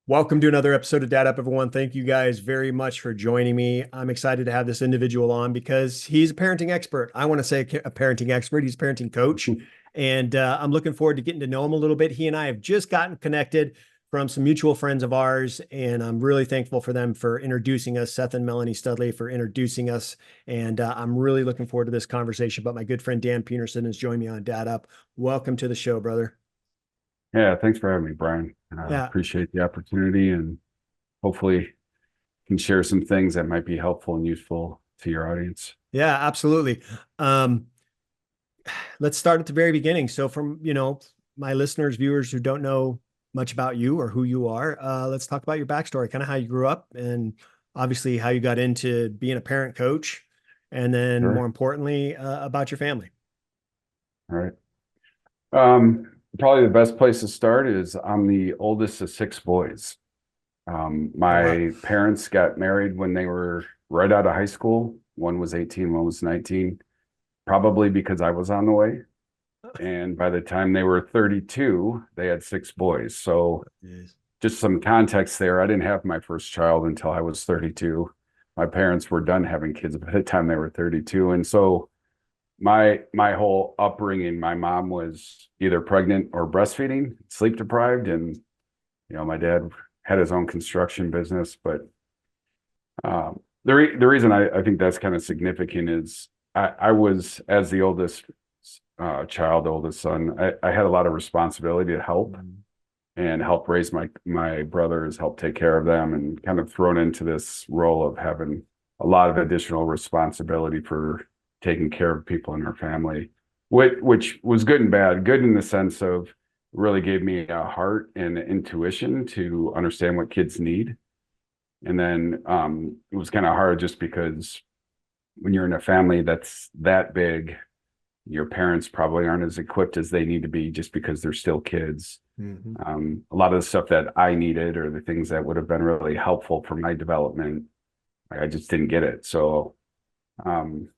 Welcome to another episode of Dad Up, everyone. Thank you guys very much for joining me. I'm excited to have this individual on because he's a parenting expert. I want to say a parenting expert. He's a parenting coach. And I'm looking forward to getting to know him a little bit. He and I have just gotten connected from some mutual friends of ours, and I'm really thankful for them for introducing us, Seth and Melanie Studley, for introducing us. And I'm really looking forward to this conversation. But my good friend Dan Peterson has joined me on Dad Up. Welcome to the show, brother. Yeah, thanks for having me, Bryan. Yeah. Appreciate the opportunity and hopefully can share some things that might be helpful and useful to your audience. Yeah, absolutely. Um, let's start at the very beginning. So from, my listeners, viewers who don't know much about you or who you are, let's talk about your backstory, kind of how you grew up and obviously how you got into being a parent coach. And then more Sure. importantly, about your family. All right. Probably the best place to start is I'm the oldest of six boys. Oh, wow. My parents got married when they were right out of high school. One was 18, one was 19, probably because I was on the way. And by the time they were 32, they had six boys. So Yes. just some context there. I didn't have my first child until I was 32. My parents were done having kids by the time they were 32. And so my whole upbringing, my mom was either pregnant or breastfeeding, sleep deprived, and my dad had his own construction business. But the reason I think that's kind of significant is I was, as the oldest child, oldest son, I had a lot of responsibility to help and help raise my brothers, help take care of them, and kind of thrown into this role of having a lot of additional responsibility for taking care of people in our family, which was good and bad. Good in the sense of really gave me a heart and intuition to understand what kids need. And then it was kind of hard just because when you're in a family that's that big, your parents probably aren't as equipped as they need to be just because they're still kids. Mhm. A lot of the stuff that I needed or the things that would have been really helpful for my development, I just didn't get it. So um,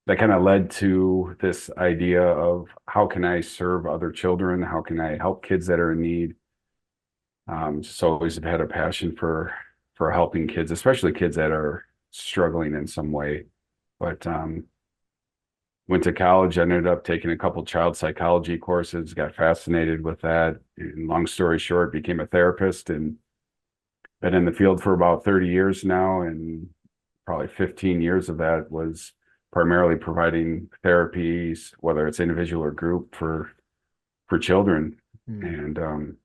that kind of led to this idea of how can I serve other children? How can I help kids that are in need? Just always have had a passion for helping kids, especially kids that are struggling in some way. But went to college, ended up taking a couple child psychology courses, got fascinated with that. And long story short, became a therapist and been in the field for about 30 years now. And probably 15 years of that was primarily providing therapies, whether it's individual or group for children. Mhm. And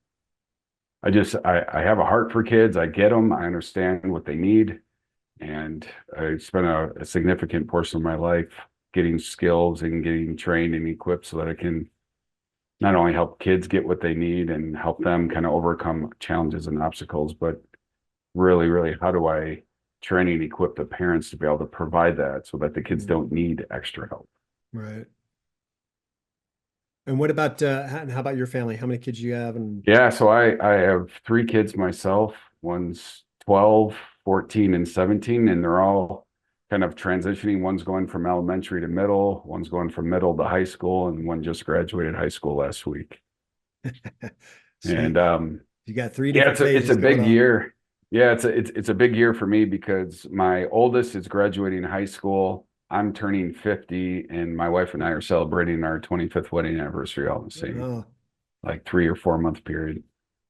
I have a heart for kids. I get them. I understand what they need. And I spent a significant portion of my life getting skills and getting trained and equipped so that I can not only help kids get what they need and help them kind of overcome challenges and obstacles, but really, really, how do I train and equip the parents to be able to provide that so that the kids Mhm. don't need extra help? Right. And what about, how about your family? How many kids do you have? And Yeah, so I have three kids myself. One's 12, 14, and 17, and they're all kind of transitioning. One's going from elementary to middle, one's going from middle to high school, and one just graduated high school last week. so And you got three yeah, different it's a phases going big on. year. Yeah, it's a big year for me because my oldest is graduating high school. I'm turning 50, and my wife and I are celebrating our 25th wedding anniversary all in the same Oh, like 3 or 4 month period.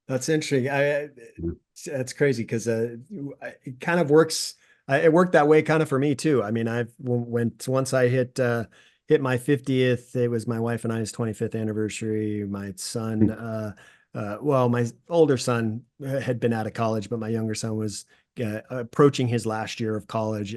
that's interesting. That's crazy because it kind of works. It worked that way kind of for me too. I mean, once I hit my 50th, it was my wife and I's 25th anniversary. My son, well, my older son had been out of college, but my younger son was approaching his last year of college.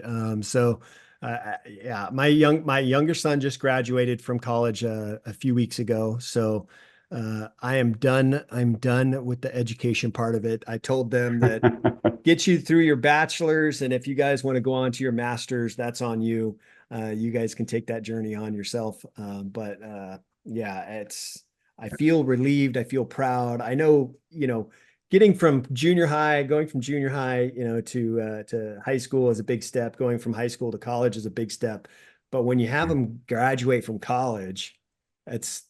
Yeah, my younger son just graduated from college a few weeks ago. So I am done. I'm done with the education part of it. I told them that get you through your bachelor's, and if you guys want to go on to your master's, that's on you. You guys can take that journey on yourself. But yeah, I feel relieved. I feel proud. I know, getting from junior high, going from junior high, to high school is a big step. Going from high school to college is a big step. But when you have them graduate from college, it's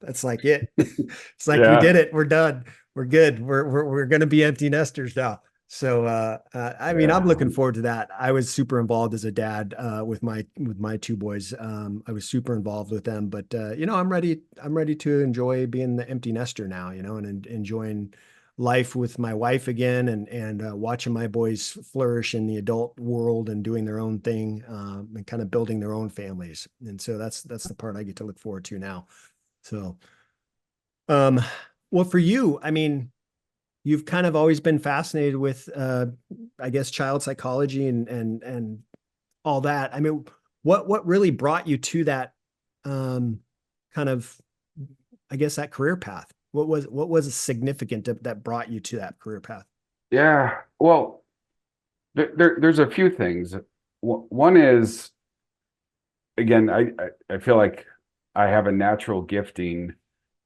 that's like it. It's like we Yeah, did it. We're done. we're good. We're going to be empty nesters now. So I mean, I'm Yeah. looking forward to that. I was super involved as a dad with my two boys. I was super involved with them, but you know, I'm ready to enjoy being the empty nester now, you know, and enjoying life with my wife again, and watching my boys flourish in the adult world and doing their own thing, and kind of building their own families. And so that's the part I get to look forward to now. So um, well, for you, I mean, you've kind of always been fascinated with, I guess, child psychology and all that. I mean, what really brought you to that, kind of, I guess, that career path? What was significant that brought you to that career path? Yeah. Well, there's a few things. One is, again, I feel like I have a natural gifting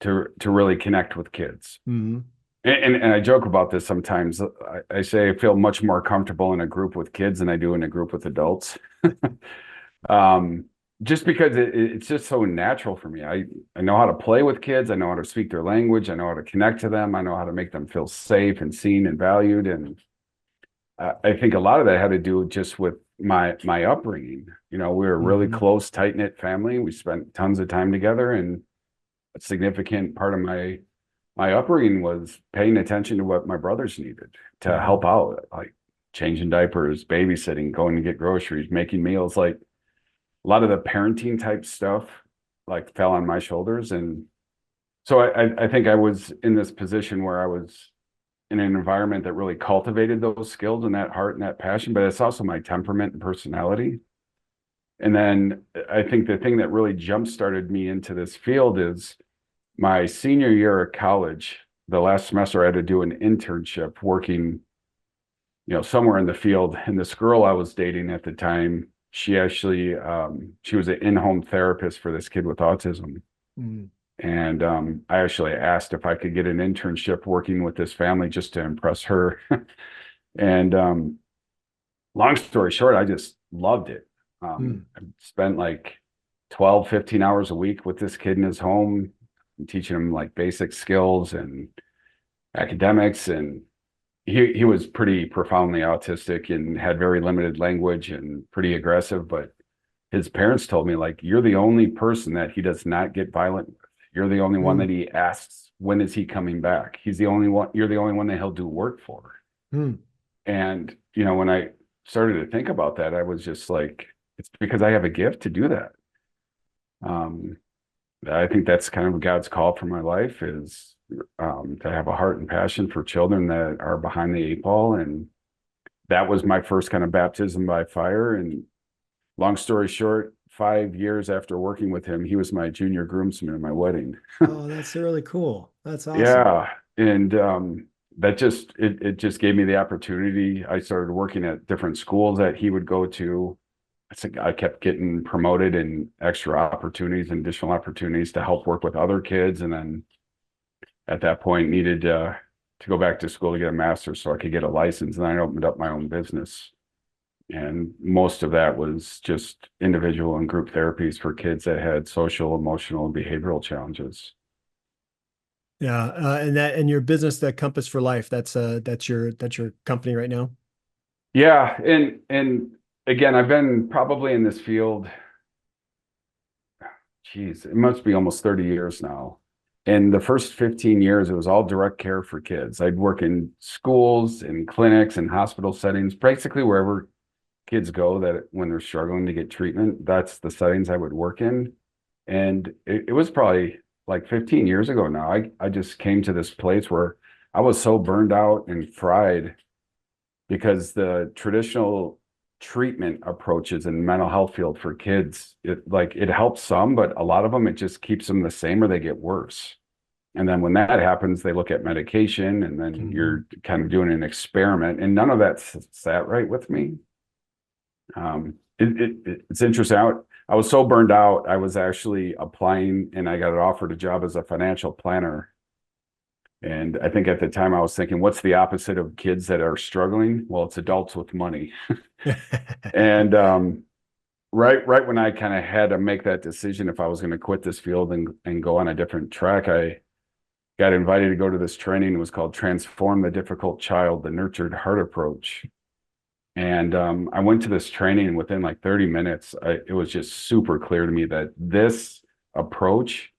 to really connect with kids. Hmm. And I joke about this sometimes. I say I feel much more comfortable in a group with kids than I do in a group with adults. Um, just because it's just so natural for me. I know how to play with kids. I know how to speak their language. I know how to connect to them. I know how to make them feel safe and seen and valued. And I think a lot of that had to do just with my upbringing. You know, we were a really Hmm. close, tight-knit family. We spent tons of time together, and a significant part of my upbringing was paying attention to what my brothers needed to Hmm. help out, like changing diapers, babysitting, going to get groceries, making meals. Like a lot of the parenting type stuff, like fell on my shoulders. And so I think I was in this position where I was in an environment that really cultivated those skills and that heart and that passion, but it's also my temperament and personality. And then I think the thing that really jump started me into this field is my senior year of college. The last semester, I had to do an internship working, somewhere in the field. And this girl I was dating at the time, she actually, she was an in-home therapist for this kid with autism. Hmm. And I actually asked if I could get an internship working with this family just to impress her. And long story short, I just loved it. Hmm. I spent like 12, 15 hours a week with this kid in his home, teaching him like basic skills and academics. And he was pretty profoundly autistic and had very limited language and pretty aggressive. But his parents told me, like, you're the only person that he does not get violent with. You're the only one Hmm. that he asks, when is he coming back? He's the only one, you're the only one that he'll do work for. Hmm. And, when I started to think about that, I was just like, it's because I have a gift to do that. Um, I think that's kind of God's call for my life is to have a heart and passion for children that are behind the eight ball. And that was my first kind of baptism by fire. And long story short, 5 years after working with him, he was my junior groomsman at my wedding. Oh, that's really cool. That's awesome. Yeah. And that just it just gave me the opportunity. I started working at different schools that he would go to. I think I kept getting promoted and extra opportunities and additional opportunities to help work with other kids. And then at that point needed to go back to school to get a master's so I could get a license. And I opened up my own business. And most of that was just individual and group therapies for kids that had social, emotional, and behavioral challenges. Yeah, and your business, that Compass for Life, that's your company right now. Yeah, and again, I've been probably in this field, geez, it must be almost 30 years now. And the first 15 years, it was all direct care for kids. I'd work in schools and clinics and hospital settings, basically wherever kids go that when they're struggling to get treatment, that's the settings I would work in. And it was probably like 15 years ago now. I just came to this place where I was so burned out and fried because the traditional treatment approaches in mental health field for kids, it helps some, but a lot of them, it just keeps them the same or they get worse. And then when that happens, they look at medication and then Hmm. you're kind of doing an experiment. And none of that sat right with me. It's interesting. I was so burned out. I was actually applying and I got offered a job as a financial planner. And I think at the time I was thinking, what's the opposite of kids that are struggling? Well, it's adults with money. And right when I kind of had to make that decision if I was going to quit this field and go on a different track, got invited to go to this training. It was called Transform the Difficult Child, the Nurtured Heart Approach. And I went to this training, and within like 30 minutes, it was just super clear to me that this approach,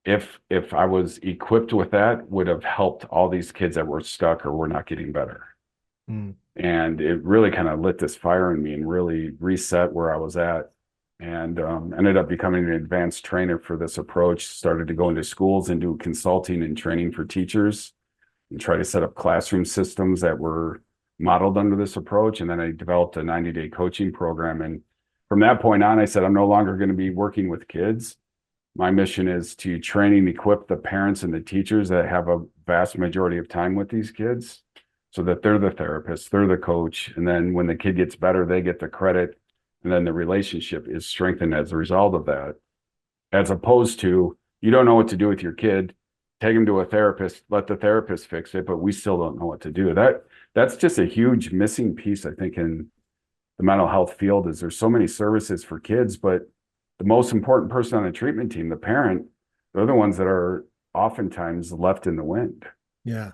if I was equipped with that, would have helped all these kids that were stuck or were not getting better. Mm. And it really kind of lit this fire in me and really reset where I was at. And ended up becoming an advanced trainer for this approach. Started to go into schools and do consulting and training for teachers and try to set up classroom systems that were modeled under this approach. And then I developed a 90-day coaching program. And from that point on, I said, I'm no longer going to be working with kids. My mission is to train and equip the parents and the teachers that have a vast majority of time with these kids so that they're the therapist, they're the coach. And then when the kid gets better, they get the credit. And then the relationship is strengthened as a result of that. As opposed to, you don't know what to do with your kid, take him to a therapist, let the therapist fix it, but we still don't know what to do. That's just a huge missing piece, I think, in the mental health field. Is there's so many services for kids, but the most important person on the treatment team, the parent, they're the ones that are oftentimes left in the wind. Yeah.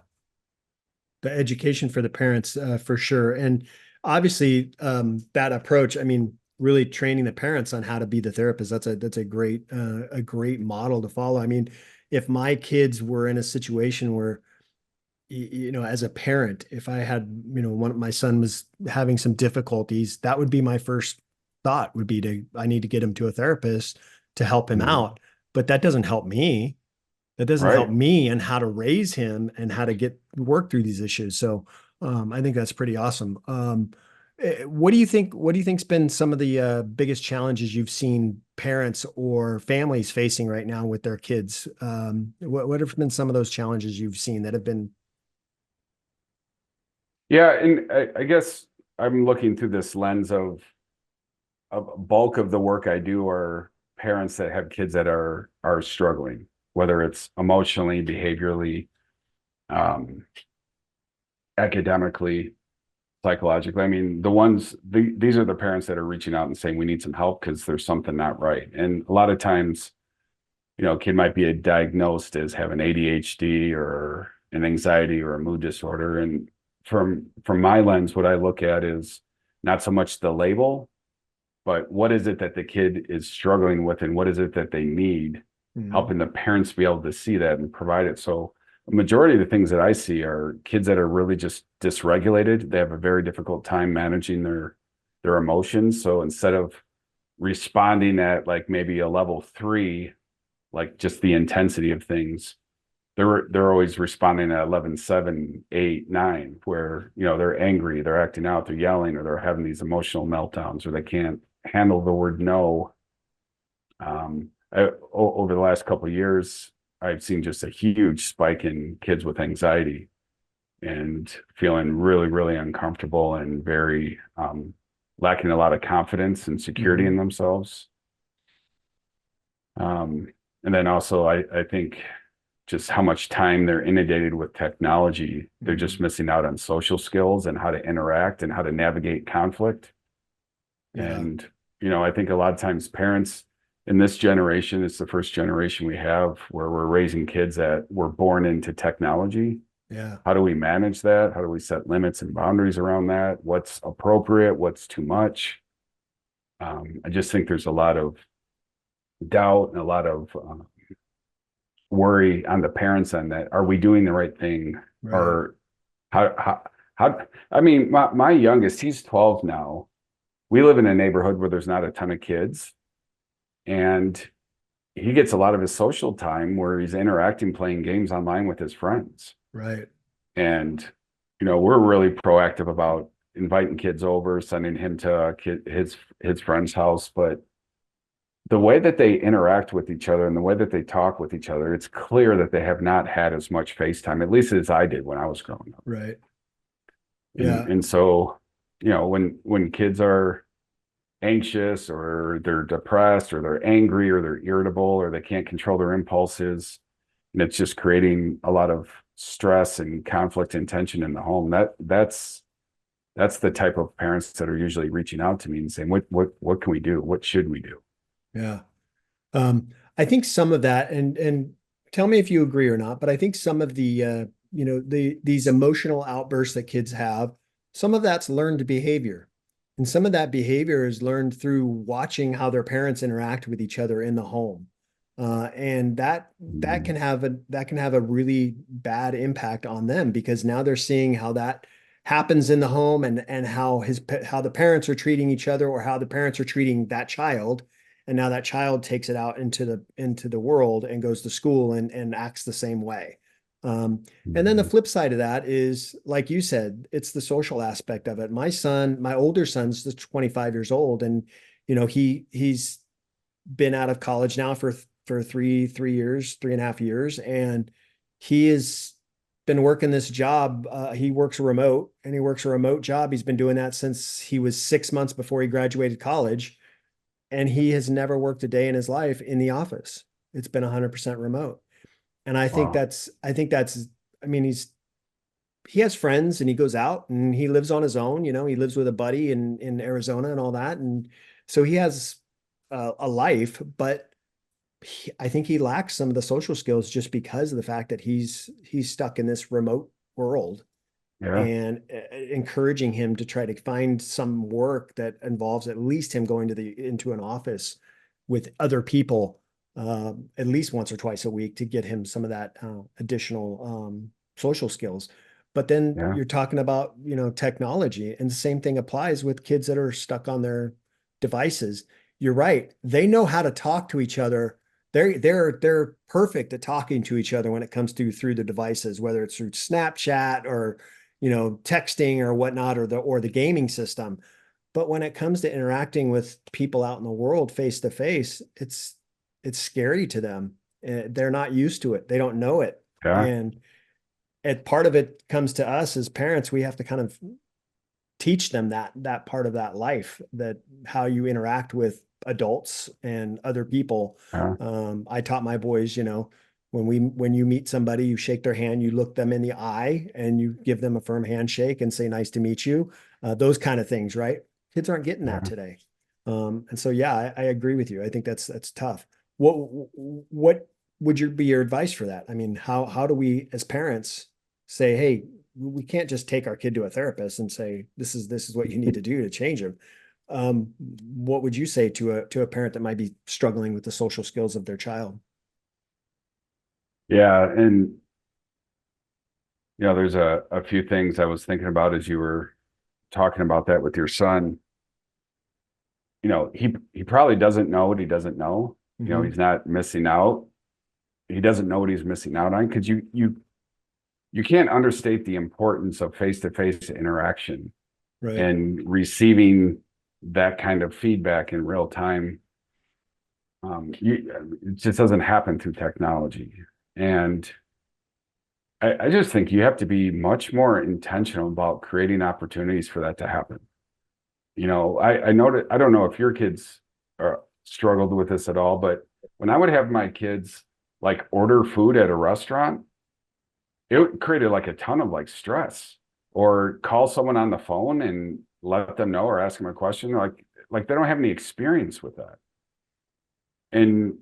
The education for the parents, for sure. And obviously, that approach, I mean, really training the parents on how to be the therapist, that's a great model to follow. I mean, if my kids were in a situation where, you know, as a parent, if I had, you know, my son was having some difficulties, that would be my first thought would be I need to get him to a therapist to help him Mhm. out. But that doesn't help me. That doesn't help Right. me and how to raise him and how to work through these issues. So I think that's pretty awesome. What do you think? What do you think's been some of the biggest challenges you've seen parents or families facing right now with their kids? What have been some of those challenges you've seen that have been? Yeah, and I guess I'm looking through this lens of a bulk of the work I do are parents that have kids that are struggling, whether it's emotionally, behaviorally, um, academically, psychologically. I mean, these are the parents that are reaching out and saying we need some help because there's something not right. And a lot of times, a kid might be diagnosed as having ADHD or an anxiety or a mood disorder. And from my lens, what I look at is not so much the label, but what is it that the kid is struggling with and what is it that they need, Mhm. helping the parents be able to see that and provide it. So a majority of the things that I see are kids that are really just dysregulated. They have a very difficult time managing their emotions. So instead of responding at like maybe a level 3, like just the intensity of things, they're always responding at 11, 7, 8, 9, where they're angry, they're acting out, they're yelling, or they're having these emotional meltdowns, or they can't handle the word no. Over the last couple of years, I've seen just a huge spike in kids with anxiety and feeling really, really uncomfortable and very lacking a lot of confidence and security in Mhm. themselves. Um, and then also, I think just how much time they're inundated with technology, they're just Mhm. missing out on social skills and how to interact and how to navigate conflict. Yeah. And, I think a lot of times parents in this generation, it's the first generation we have where we're raising kids that were born into technology. Yeah. How do we manage that? How do we set limits and boundaries around that? What's appropriate? What's too much? I just think there's a lot of doubt and a lot of worry on the parents on that. Are we doing the right thing? Right. Or how I mean, my youngest, he's 12 now. We live in a neighborhood where there's not a ton of kids, and he gets a lot of his social time where he's interacting, playing games online with his friends. Right. And, we're really proactive about inviting kids over, sending him to his friend's house. But the way that they interact with each other and the way that they talk with each other, it's clear that they have not had as much FaceTime, at least as I did when I was growing up. Right. And Yeah. and so, when kids are anxious or they're depressed or they're angry or they're irritable or they can't control their impulses, and it's just creating a lot of stress and conflict and tension in the home. That's the type of parents that are usually reaching out to me and saying, what can we do? What should we do? Yeah. I think some of that, and tell me if you agree or not, but I think some of the these emotional outbursts that kids have, some of that's learned behavior. And some of that behavior is learned through watching how their parents interact with each other in the home. And Mm, that can have a really bad impact on them because now they're seeing how that happens in the home and how the parents are treating each other or how the parents are treating that child. And now that child takes it out into the world and goes to school and acts the same way. Um, and then the mm, flip side of that is, like you said, it's the social aspect of it. My older son's just 25 years old, and he's been out of college now for 3.5 years, and he has been working this job. He works remote, and he works a remote job. He's been doing that since he was 6 months before he graduated college, and he has never worked a day in his life in the office. It's been 100% remote. And wow. I mean, he has friends and he goes out and he lives on his own. He lives with a buddy in Arizona and all that. And so he has a life, but I think he lacks some of the social skills just because of the fact that he's stuck in this remote world, Yeah. and encouraging him to try to find some work that involves at least him going into an office with other people at least once or twice a week to get him some of that additional social skills. But then Yeah. you're talking about, technology, and the same thing applies with kids that are stuck on their devices. You're right. They know how to talk to each other. They're perfect at talking to each other when it comes to through the devices, whether it's through Snapchat or texting or whatnot, or the gaming system. But when it comes to interacting with people out in the world face to face, it's scary to them. They're not used to it. They don't know it. Yeah. And part of it comes to us as parents. We have to kind of teach them that part of that life, that how you interact with adults and other people. Yeah. I taught my boys, when you meet somebody, you shake their hand, you look them in the eye, and you give them a firm handshake and say, "Nice to meet you." Those kind of things, right? Kids aren't getting that Yeah. today. And so, yeah, I agree with you. I think that's tough. What would be your advice for that? I mean, how do we as parents say, "Hey, we can't just take our kid to a therapist and say this is what you need to do to change him." What would you say to a parent that might be struggling with the social skills of their child? Yeah. And there's a few things I was thinking about as you were talking about that with your son. He probably doesn't know what he doesn't know. Hmm. He's not missing out. He doesn't know what he's missing out on because you can't understate the importance of face-to-face interaction Right. and receiving that kind of feedback in real time. It just doesn't happen through technology. And I just think you have to be much more intentional about creating opportunities for that to happen. I know that I don't know if your kids struggled with this at all, but when I would have my kids like order food at a restaurant, it created like a ton of like stress, or call someone on the phone and let them know or ask them a question like they don't have any experience with that. And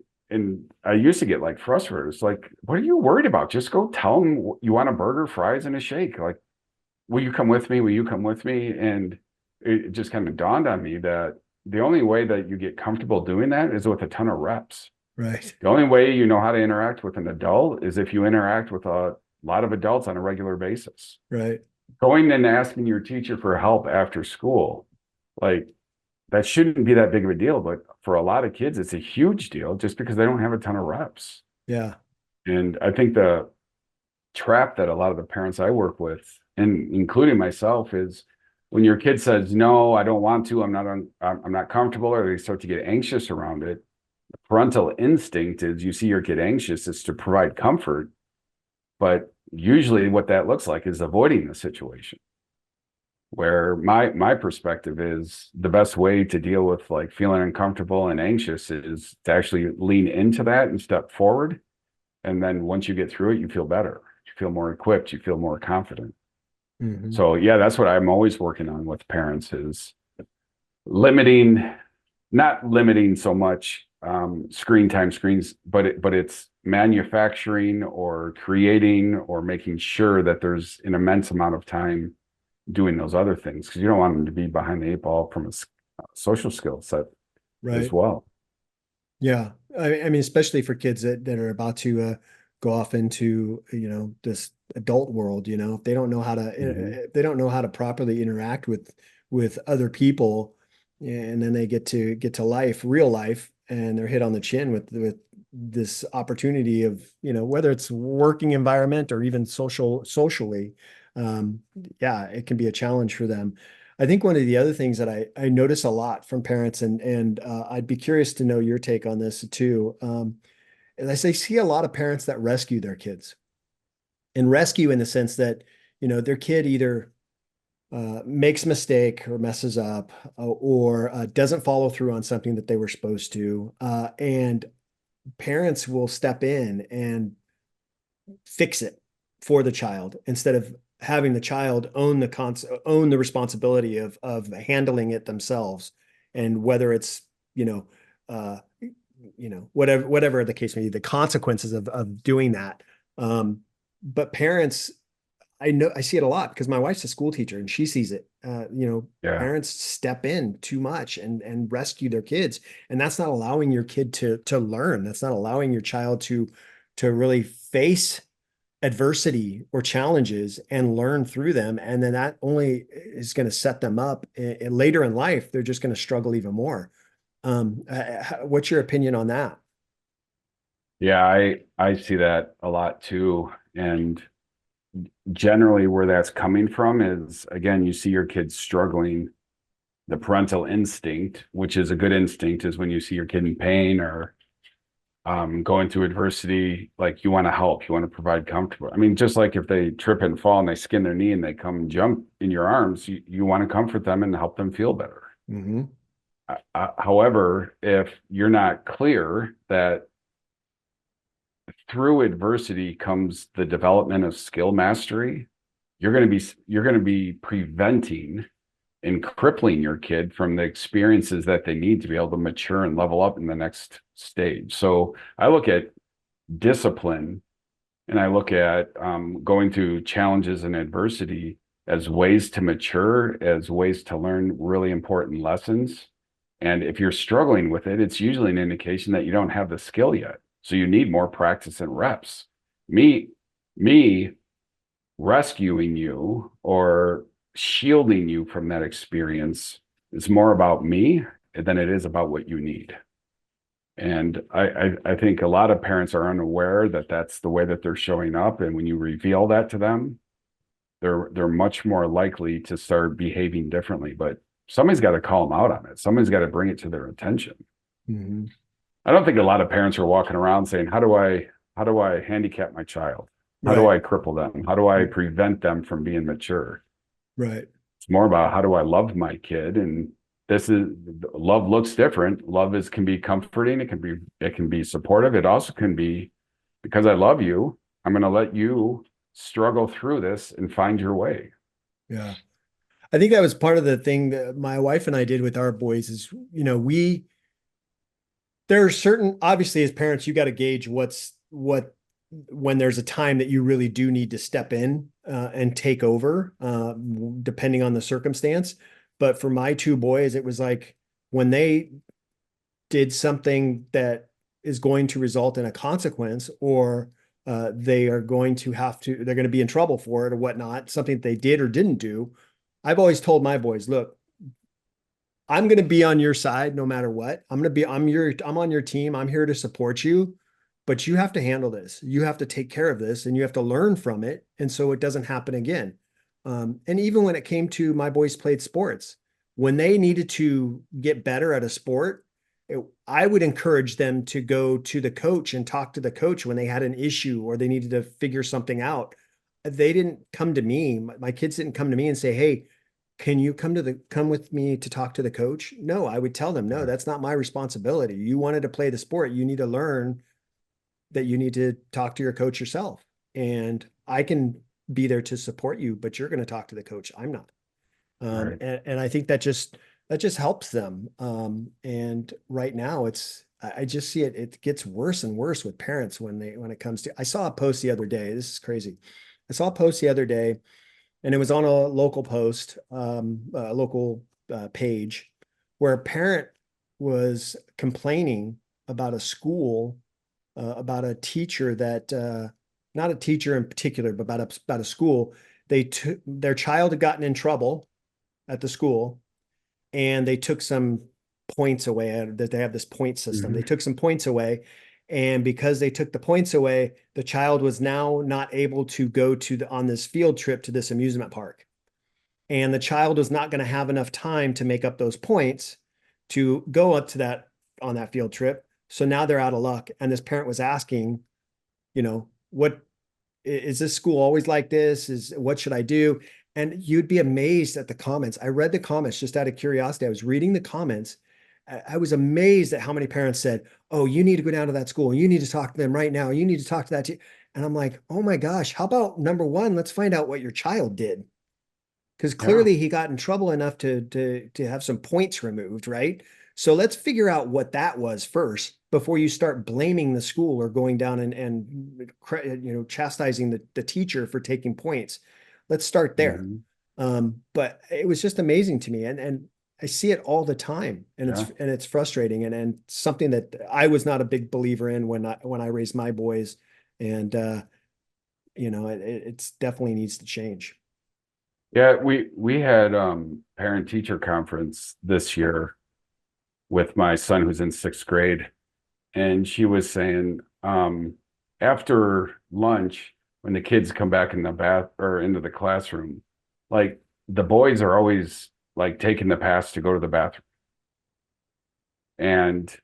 I used to get like frustrated. It's like, what are you worried about? Just go tell them you want a burger, fries, and a shake. Like, will you come with me? Will you come with me? And it just kind of dawned on me that the only way that you get comfortable doing that is with a ton of reps. Right. The only way you know how to interact with an adult is if you interact with a lot of adults on a regular basis. Right. Going and asking your teacher for help after school, like that shouldn't be that big of a deal. But for a lot of kids, it's a huge deal just because they don't have a ton of reps. Yeah. And I think the trap that a lot of the parents I work with, and including myself, is when your kid says, "No, I don't want to, I'm not comfortable," or they start to get anxious around it. The parental instinct is you see your kid anxious is to provide comfort, but usually what that looks like is avoiding the situation. Where my perspective is the best way to deal with like feeling uncomfortable and anxious is to actually lean into that and step forward. And then once you get through it, you feel better. You feel more equipped. You feel more confident. Hmm. So yeah, that's what I'm always working on with parents is limiting, not limiting so much screen time screens, but it's manufacturing or creating or making sure that there's an immense amount of time doing those other things because you don't want them to be behind the eight ball from a social skill set as Right. well. Yeah. I mean, especially for kids that are about to go off into, this adult world, if they don't know how to, Mhm. if they don't know how to properly interact with other people, and then they get to life, real life, and they're hit on the chin with this opportunity of, whether it's working environment or even socially, um, yeah, it can be a challenge for them. I think one of the other things that I notice a lot from parents, and I'd be curious to know your take on this too, is I see a lot of parents that rescue their kids, and rescue in the sense that, their kid either makes a mistake or messes up, or doesn't follow through on something that they were supposed to, and parents will step in and fix it for the child instead of having the child own the responsibility of handling it themselves. And whether it's, you know, uh, whatever the case may be, the consequences of doing that. But parents, I know I see it a lot because my wife's a school teacher and she sees it. Yeah. Parents step in too much and rescue their kids, and that's not allowing your kid to learn. That's not allowing your child to really face adversity or challenges and learn through them. And then that only is going to set them up later in life. They're just going to struggle even more. What's your opinion on that? Yeah, I see that a lot too. And generally where that's coming from is again, you see your kids struggling. The parental instinct, which is a good instinct, is when you see your kid in pain or going through adversity, like you want to help, you want to provide comfort. I mean, just like if they trip and fall and they skin their knee and they come and jump in your arms, you want to comfort them and help them feel better. Hmm. However, if you're not clear that through adversity comes the development of skill mastery, you're going to be preventing and crippling your kid from the experiences that they need to be able to mature and level up in the next stage. So I look at discipline and I look at going through challenges and adversity as ways to mature, as ways to learn really important lessons. And if you're struggling with it, it's usually an indication that you don't have the skill yet. So you need more practice and reps. Me, me rescuing you or shielding you from that experience is more about me than it is about what you need. And I think a lot of parents are unaware that that's the way that they're showing up. And when you reveal that to them, they're much more likely to start behaving differently. But somebody's got to call them out on it. Somebody's got to bring it to their attention. Hmm. I don't think a lot of parents are walking around saying, how do I handicap my child? How do Right. I cripple them? How do I prevent them from being mature? Right. It's more about how do I love my kid? And this is love looks different. Love is can be comforting. It can be supportive. It also can be because I love you, I'm going to let you struggle through this and find your way. Yeah. I think that was part of the thing that my wife and I did with our boys is, there are certain, obviously as parents, you got to gauge when there's a time that you really do need to step in and take over, depending on the circumstance. But for my two boys, it was like when they did something that is going to result in a consequence, or they are going to they're going to be in trouble for it or whatnot, something that they did or didn't do. I've always told my boys, look, I'm going to be on your side no matter what. I'm on your team. I'm here to support you, but you have to handle this. You have to take care of this and you have to learn from it. And so it doesn't happen again. And even when it came to my boys played sports, when they needed to get better at a sport, I would encourage them to go to the coach and talk to the coach when they had an issue or they needed to figure something out. They didn't come to me. My kids didn't come to me and say, "Hey, can you come with me to talk to the coach?" No, I would tell them, no, that's not my responsibility. You wanted to play the sport. You need to learn that you need to talk to your coach yourself. And I can be there to support you, but you're going to talk to the coach. I'm not. Right. And I think that just helps them. And right now I just see it. It gets worse and worse with parents when it comes to. I saw a post the other day. This is crazy. I saw a post the other day, and it was on a local post, a local page, where a parent was complaining about a school, about a teacher that, not a teacher in particular, but about a school. They took their child had gotten in trouble at the school, and they took some points away. That they have this point system. They Hmm. took some points away, and because they took the points away, the child was now not able to go to on this field trip to this amusement park, and the child was not going to have enough time to make up those points to go up to that on that field trip. So now they're out of luck. And this parent was asking, what is this school always like this? What should I do? And you'd be amazed at the comments. I read the comments just out of curiosity. I was reading the comments. I was amazed at how many parents said, "Oh, you need to go down to that school. You need to talk to them right now. You need to talk to that." And I'm like, "Oh my gosh, how about number one? Let's find out what your child did." Because Yeah. clearly he got in trouble enough to have some points removed, right? So let's figure out what that was first before you start blaming the school or going down and chastising the teacher for taking points. Let's start there. Hmm. But it was just amazing to me, and I see it all the time, and Yeah. it's frustrating, and something that I was not a big believer in when I raised my boys, and it's definitely needs to change. Yeah, we had parent teacher conference this year with my son who's in sixth grade, and she was saying after lunch when the kids come back in the bath or into the classroom, like the boys are always like taking the pass to go to the bathroom, and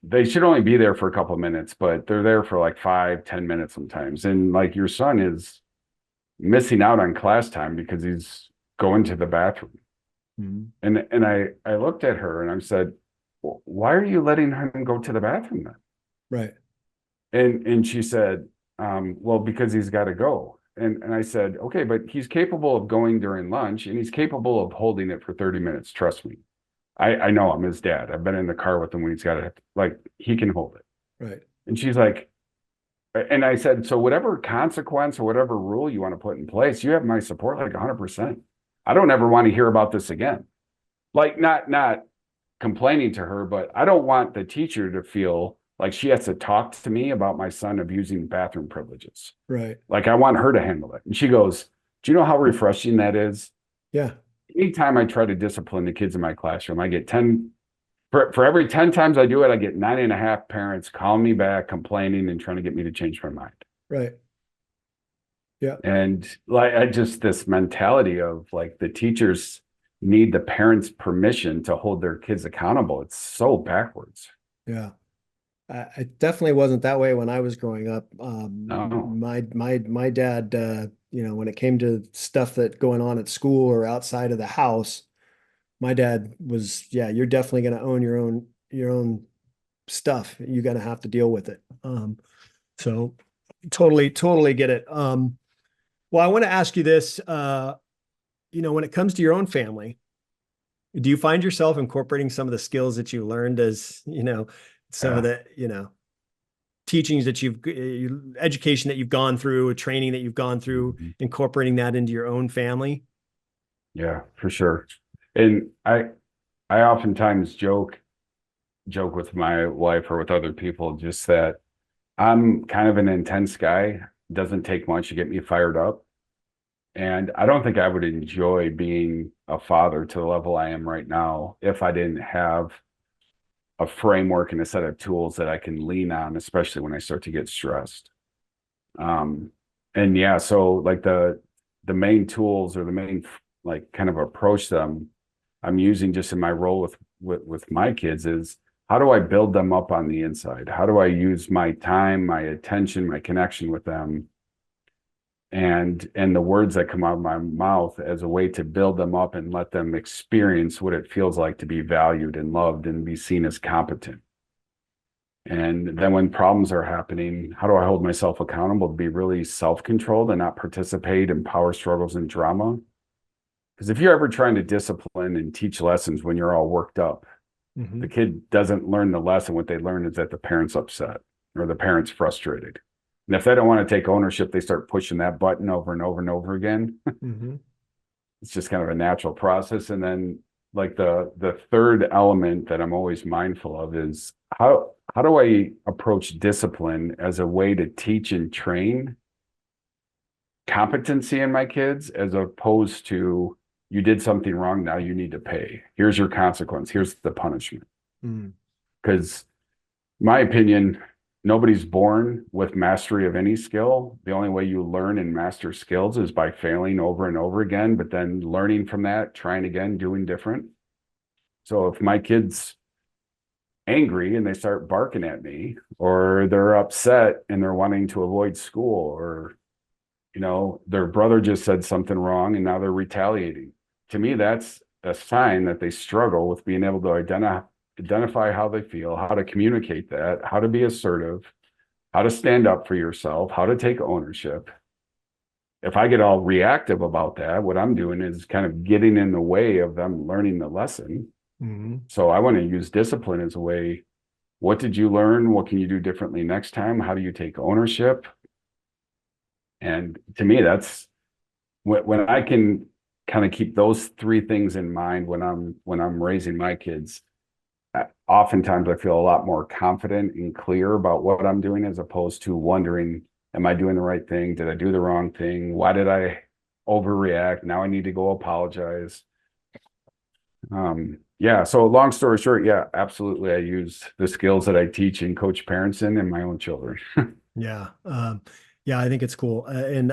they should only be there for a couple of minutes, but they're there for like 5, 10 minutes sometimes, and like your son is missing out on class time because he's going to the bathroom. Mhm. And I looked at her and I said, why are you letting him go to the bathroom then? Right. And she said, well, because he's got to go. And I said, okay, but he's capable of going during lunch and he's capable of holding it for 30 minutes. Trust me. I know I'm his dad. I've been in the car with him when he's got it. Like he can hold it. Right. And she's like, and I said, so whatever consequence or whatever rule you want to put in place, you have my support like 100%. I don't ever want to hear about this again. Like not complaining to her, but I don't want the teacher to feel like she has to talk to me about my son abusing bathroom privileges. Right. Like I want her to handle it. And she goes, do you know how refreshing that is? Yeah. Anytime I try to discipline the kids in my classroom, I get 10 for every 10 times I do it, I get 9.5 parents calling me back, complaining and trying to get me to change my mind. Right. Yeah. And like I just this mentality of like the teachers need the parents' permission to hold their kids accountable. It's so backwards. Yeah. I definitely wasn't that way when I was growing up. No. My dad, when it came to stuff that going on at school or outside of the house, my dad was, yeah, you're definitely going to own your own stuff. You're going to have to deal with it. So totally get it. Well, I want to ask you this, when it comes to your own family, do you find yourself incorporating some of the skills that you learned as, some of Yeah. the, teachings that education that you've gone through, training that you've gone through, Mhm. incorporating that into your own family? Yeah, for sure. And I oftentimes joke with my wife or with other people just that I'm kind of an intense guy. Doesn't take much to get me fired up. And I don't think I would enjoy being a father to the level I am right now if I didn't have a framework and a set of tools that I can lean on, especially when I start to get stressed. Um, and yeah, so like the main tools or the main like kind of approach them I'm using just in my role with my kids is how do I build them up on the inside? How do I use my time, my attention, my connection with them and the words that come out of my mouth as a way to build them up and let them experience what it feels like to be valued and loved and be seen as competent. And then when problems are happening, how do I hold myself accountable to be really self-controlled and not participate in power struggles and drama? Because if you're ever trying to discipline and teach lessons when you're all worked up, Hmm. The kid doesn't learn the lesson. What they learn is that the parent's upset or the parent's frustrated. And if they don't want to take ownership, they start pushing that button over and over and over again. Hmm. It's just kind of a natural process. And then like the third element that I'm always mindful of is how do I approach discipline as a way to teach and train competency in my kids as opposed to you did something wrong, now you need to pay. Here's your consequence. Here's the punishment. Mm. Because my opinion, nobody's born with mastery of any skill. The only way you learn and master skills is by failing over and over again, but then learning from that, trying again, doing different. So if my kid's angry and they start barking at me, or they're upset and they're wanting to avoid school, or their brother just said something wrong and now they're retaliating. To me, that's a sign that they struggle with being able to identify how they feel, how to communicate that, how to be assertive, how to stand up for yourself, how to take ownership. If I get all reactive about that, what I'm doing is kind of getting in the way of them learning the lesson. Hmm. So I want to use discipline as a way. What did you learn? What can you do differently next time? How do you take ownership? And to me, that's when I can kind of keep those three things in mind when I'm raising my kids. Oftentimes I feel a lot more confident and clear about what I'm doing as opposed to wondering, am I doing the right thing? Did I do the wrong thing? Why did I overreact? Now I need to go apologize. Yeah. So long story short, yeah, absolutely. I use the skills that I teach and coach parents in my own children. Yeah. Yeah, I think it's cool. And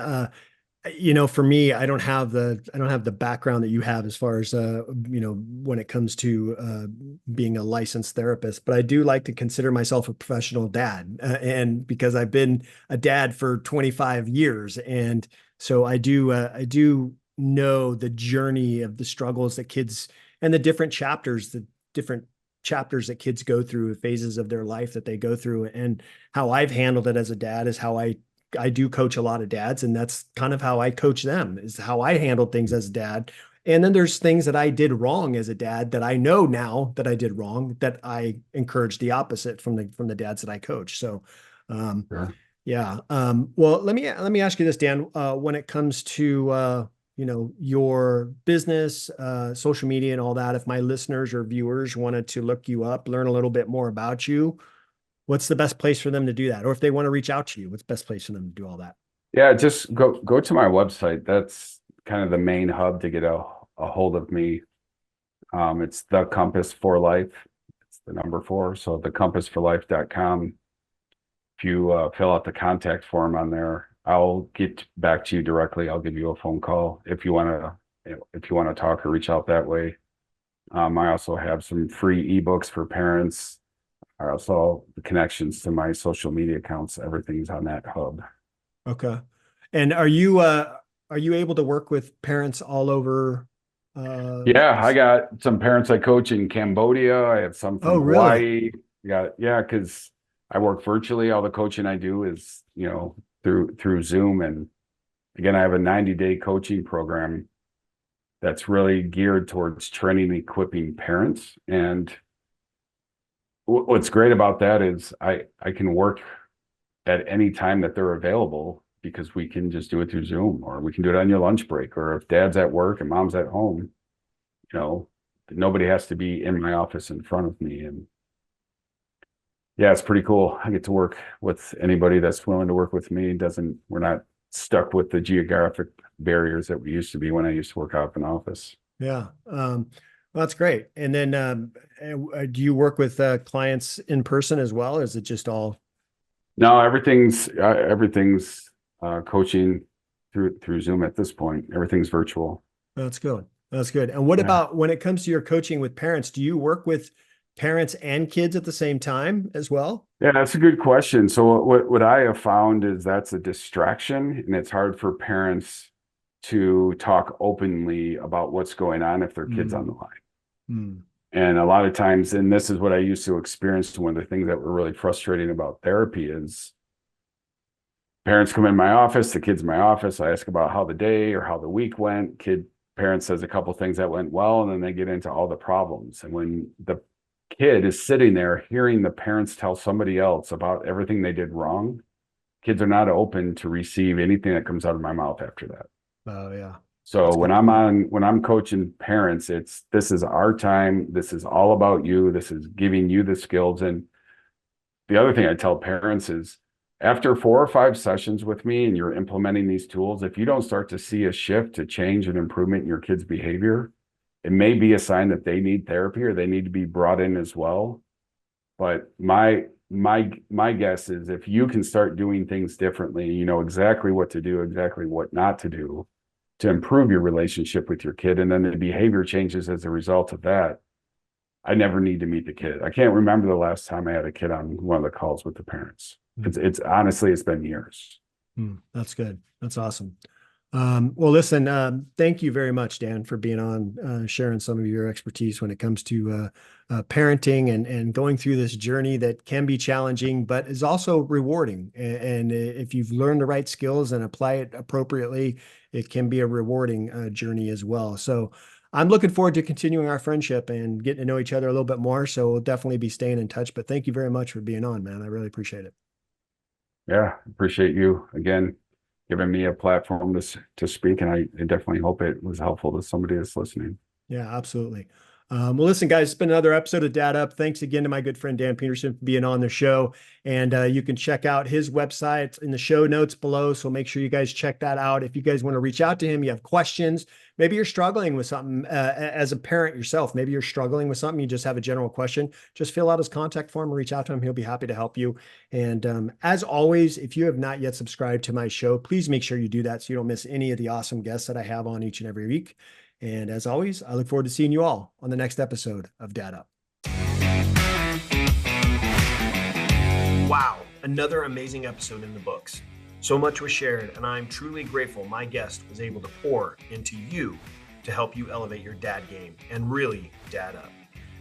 for me, I don't have the background that you have as far as when it comes to being a licensed therapist, but I do like to consider myself a professional dad, and because I've been a dad for 25 years, and so I do know the journey of the struggles that kids and the different chapters that kids go through, phases of their life that they go through, and how I've handled it as a dad is how I do coach a lot of dads, and that's kind of how I coach them, is how I handled things as a dad. And then there's things that I did wrong as a dad that I know now that I did wrong, that I encourage the opposite from the dads that I coach. So, um, Sure. yeah. Well, let me ask you this, Dan. When it comes to your business, social media, and all that, if my listeners or viewers wanted to look you up, learn a little bit more about you, what's the best place for them to do that? Or if they want to reach out to you, what's the best place for them to do all that? Yeah, just go to my website. That's kind of the main hub to get a hold of me. It's the Compass for Life. It's the number four. So thecompassforlife.com. If you fill out the contact form on there, I'll get back to you directly. I'll give you a phone call if you want to talk or reach out that way. I also have some free ebooks for parents. I also the connections to my social media accounts. Everything's on that hub. Okay. And are you able to work with parents all over Yeah, I got some parents I coach in Cambodia. I have some oh, from really? Hawaii. Yeah, because I work virtually. All the coaching I do is, through Zoom. And again, I have a 90-day coaching program that's really geared towards training and equipping parents. And what's great about that is I can work at any time that they're available because we can just do it through Zoom, or we can do it on your lunch break, or if dad's at work and mom's at home, you know, nobody has to be in my office in front of me. And yeah, it's pretty cool. I get to work with anybody that's willing to work with me. We're not stuck with the geographic barriers that we used to be when I used to work out of an office. Yeah. Well, that's great. And then do you work with clients in person as well, or is it just all? No, everything's coaching through Zoom at this point. Everything's virtual. That's good. That's good. And what Yeah. about when it comes to your coaching with parents? Do you work with parents and kids at the same time as well? Yeah, that's a good question. So what I have found is that's a distraction, and it's hard for parents to talk openly about what's going on if their kid's on the Mm, line. mm, And a lot of times, and this is what I used to experience, one of the things that were really frustrating about therapy is parents come in my office, the kid's in my office, I ask about how the day or how the week went. Parent says a couple things that went well, and then they get into all the problems. And when the kid is sitting there hearing the parents tell somebody else about everything they did wrong, kids are not open to receive anything that comes out of my mouth after that. Oh yeah. So That's when good point. when I'm coaching parents, this is our time. This is all about you. This is giving you the skills. And the other thing I tell parents is after 4 or 5 sessions with me and you're implementing these tools, if you don't start to see a shift, to change and improvement in your kid's behavior, it may be a sign that they need therapy or they need to be brought in as well. But my guess is if you can start doing things differently, you know exactly what to do, exactly what not to do to improve your relationship with your kid, and then the behavior changes as a result of that. I never need to meet the kid. I can't remember the last time I had a kid on one of the calls with the parents. It's honestly, it's been years. That's good. That's awesome. Well, listen, thank you very much, Dan, for being on, sharing some of your expertise when it comes to parenting and going through this journey that can be challenging, but is also rewarding. And if you've learned the right skills and apply it appropriately, it can be a rewarding journey as well. So I'm looking forward to continuing our friendship and getting to know each other a little bit more. So we'll definitely be staying in touch. But thank you very much for being on, man. I really appreciate it. Yeah, appreciate you again giving me a platform to speak, and I definitely hope it was helpful to somebody that's listening. Yeah, absolutely. Well, listen, guys, it's been another episode of Dad Up. Thanks again to my good friend Dan Peterson for being on the show. And you can check out his website in the show notes below. So make sure you guys check that out. If you guys want to reach out to him, you have questions, maybe you're struggling with something as a parent yourself. Maybe you're struggling with something, you just have a general question, just fill out his contact form and reach out to him. He'll be happy to help you. And as always, if you have not yet subscribed to my show, please make sure you do that so you don't miss any of the awesome guests that I have on each and every week. And as always, I look forward to seeing you all on the next episode of Dad Up. Wow, another amazing episode in the books. So much was shared, and I'm truly grateful my guest was able to pour into you to help you elevate your dad game and really dad up.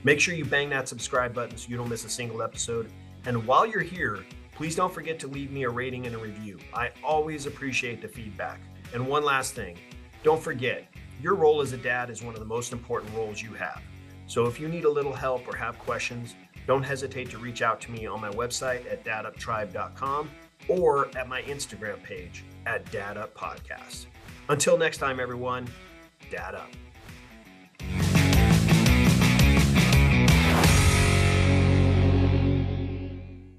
Make sure you bang that subscribe button so you don't miss a single episode. And while you're here, please don't forget to leave me a rating and a review. I always appreciate the feedback. And one last thing, don't forget, your role as a dad is one of the most important roles you have. So if you need a little help or have questions, don't hesitate to reach out to me on my website at daduptribe.com or at my Instagram page at daduppodcast. Until next time, everyone, Dad Up.